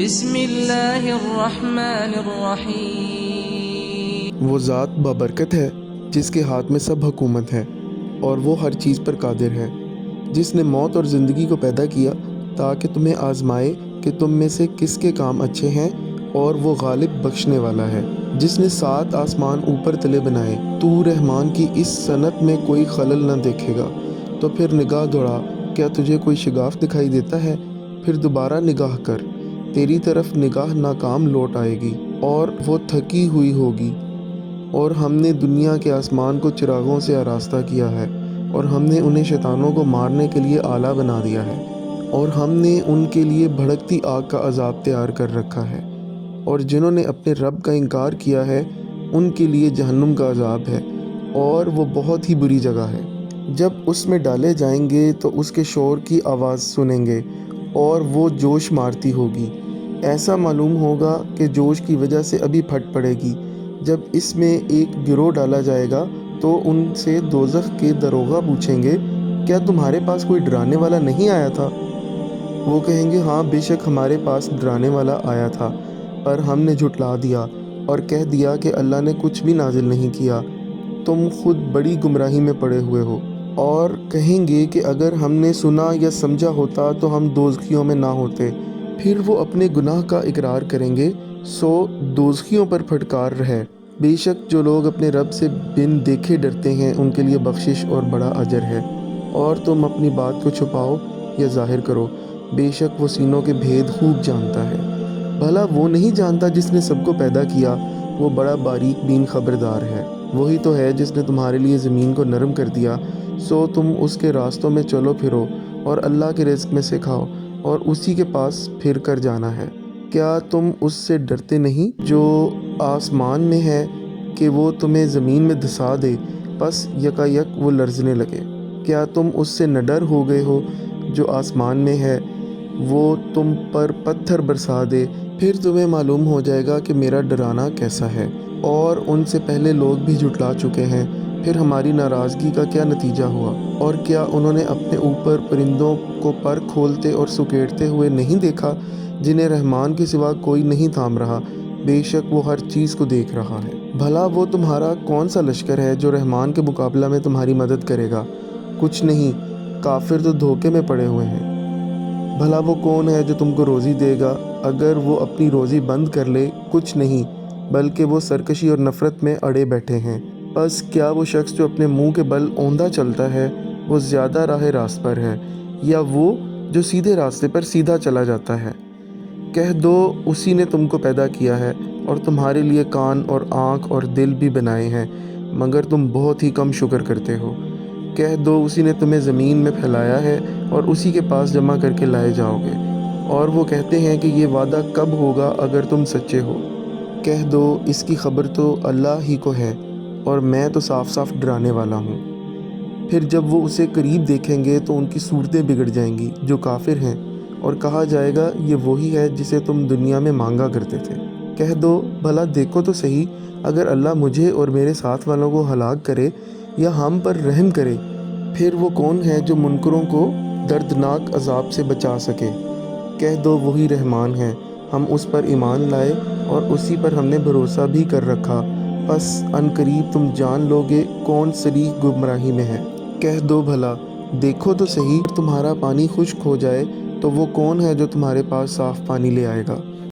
بسم اللہ الرحمن الرحیم۔ وہ ذات بابرکت ہے جس کے ہاتھ میں سب حکومت ہے اور وہ ہر چیز پر قادر ہے، جس نے موت اور زندگی کو پیدا کیا تاکہ تمہیں آزمائے کہ تم میں سے کس کے کام اچھے ہیں، اور وہ غالب بخشنے والا ہے۔ جس نے 7 آسمان اوپر تلے بنائے، تو رحمان کی اس صنعت میں کوئی خلل نہ دیکھے گا۔ تو پھر نگاہ دوڑا، کیا تجھے کوئی شگاف دکھائی دیتا ہے؟ پھر دوبارہ نگاہ کر، تیری طرف نگاہ ناکام لوٹ آئے گی اور وہ تھکی ہوئی ہوگی۔ اور ہم نے دنیا کے آسمان کو چراغوں سے آراستہ کیا ہے، اور ہم نے انہیں شیطانوں کو مارنے کے لیے آلہ بنا دیا ہے، اور ہم نے ان کے لیے بھڑکتی آگ کا عذاب تیار کر رکھا ہے، اور جنہوں نے اپنے رب کا انکار کیا ہے ان کے لیے جہنم کا عذاب ہے، اور وہ بہت ہی بری جگہ ہے۔ جب اس میں ڈالے جائیں گے تو اس کے شور کی آواز سنیں گے اور وہ جوش مارتی ہوگی، ایسا معلوم ہوگا کہ جوش کی وجہ سے ابھی پھٹ پڑے گی۔ جب اس میں ایک گروہ ڈالا جائے گا تو ان سے دوزخ کے داروغہ پوچھیں گے، کیا تمہارے پاس کوئی ڈرانے والا نہیں آیا تھا؟ وہ کہیں گے، ہاں بے شک ہمارے پاس ڈرانے والا آیا تھا، پر ہم نے جھٹلا دیا اور کہہ دیا کہ اللہ نے کچھ بھی نازل نہیں کیا، تم خود بڑی گمراہی میں پڑے ہوئے ہو۔ اور کہیں گے کہ اگر ہم نے سنا یا سمجھا ہوتا تو ہم دوزخیوں میں نہ ہوتے۔ پھر وہ اپنے گناہ کا اقرار کریں گے، سو دوزخیوں پر پھٹکار ہے۔ بے شک جو لوگ اپنے رب سے بن دیکھے ڈرتے ہیں ان کے لیے بخشش اور بڑا اجر ہے۔ اور تم اپنی بات کو چھپاؤ یا ظاہر کرو، بے شک وہ سینوں کے بھید خوب جانتا ہے۔ بھلا وہ نہیں جانتا جس نے سب کو پیدا کیا؟ وہ بڑا باریک بین خبردار ہے۔ وہی تو ہے جس نے تمہارے لیے زمین کو نرم کر دیا، سو تم اس کے راستوں میں چلو پھرو اور اللہ کے رزق میں سے کھاؤ اور اسی کے پاس پھر کر جانا ہے۔ کیا تم اس سے ڈرتے نہیں جو آسمان میں ہے کہ وہ تمہیں زمین میں دھسا دے، پس یکا یک وہ لرزنے لگے؟ کیا تم اس سے نہ ڈر ہو گئے ہو جو آسمان میں ہے وہ تم پر پتھر برسا دے؟ پھر تمہیں معلوم ہو جائے گا کہ میرا ڈرانا کیسا ہے۔ اور ان سے پہلے لوگ بھی جھٹلا چکے ہیں، پھر ہماری ناراضگی کا کیا نتیجہ ہوا؟ اور کیا انہوں نے اپنے اوپر پرندوں کو پر کھولتے اور سکیڑتے ہوئے نہیں دیکھا، جنہیں رحمان کے سوا کوئی نہیں تھام رہا؟ بے شک وہ ہر چیز کو دیکھ رہا ہے۔ بھلا وہ تمہارا کون سا لشکر ہے جو رحمان کے مقابلہ میں تمہاری مدد کرے گا؟ کچھ نہیں، کافر تو دھوکے میں پڑے ہوئے ہیں۔ بھلا وہ کون ہے جو تم کو روزی دے گا اگر وہ اپنی روزی بند کر لے؟ کچھ نہیں، بلکہ وہ سرکشی اور نفرت میں اڑے بیٹھے ہیں۔ بس کیا وہ شخص جو اپنے منہ کے بل اوندا چلتا ہے وہ زیادہ راہ راست پر ہے، یا وہ جو سیدھے راستے پر سیدھا چلا جاتا ہے؟ کہہ دو اسی نے تم کو پیدا کیا ہے اور تمہارے لیے کان اور آنکھ اور دل بھی بنائے ہیں، مگر تم بہت ہی کم شکر کرتے ہو۔ کہہ دو اسی نے تمہیں زمین میں پھیلایا ہے اور اسی کے پاس جمع کر کے لائے جاؤ گے، اور وہ کہتے ہیں کہ یہ وعدہ کب ہوگا اگر تم سچے ہو۔ کہہ دو اس کی خبر تو اللہ ہی کو ہے اور میں تو صاف صاف ڈرانے والا ہوں۔ پھر جب وہ اسے قریب دیکھیں گے تو ان کی صورتیں بگڑ جائیں گی جو کافر ہیں، اور کہا جائے گا یہ وہی ہے جسے تم دنیا میں مانگا کرتے تھے۔ کہہ دو بھلا دیکھو تو صحیح، اگر اللہ مجھے اور میرے ساتھ والوں کو ہلاک کرے یا ہم پر رحم کرے، پھر وہ کون ہے جو منکروں کو دردناک عذاب سے بچا سکے؟ کہہ دو وہی رحمان ہے، ہم اس پر ایمان لائے اور اسی پر ہم نے بھروسہ بھی کر رکھا، پس ان قریب تم جان لوگے کون صریح گمراہی میں ہے۔ کہہ دو بھلا دیکھو تو صحیح، تمہارا پانی خشک ہو جائے تو وہ کون ہے جو تمہارے پاس صاف پانی لے آئے گا؟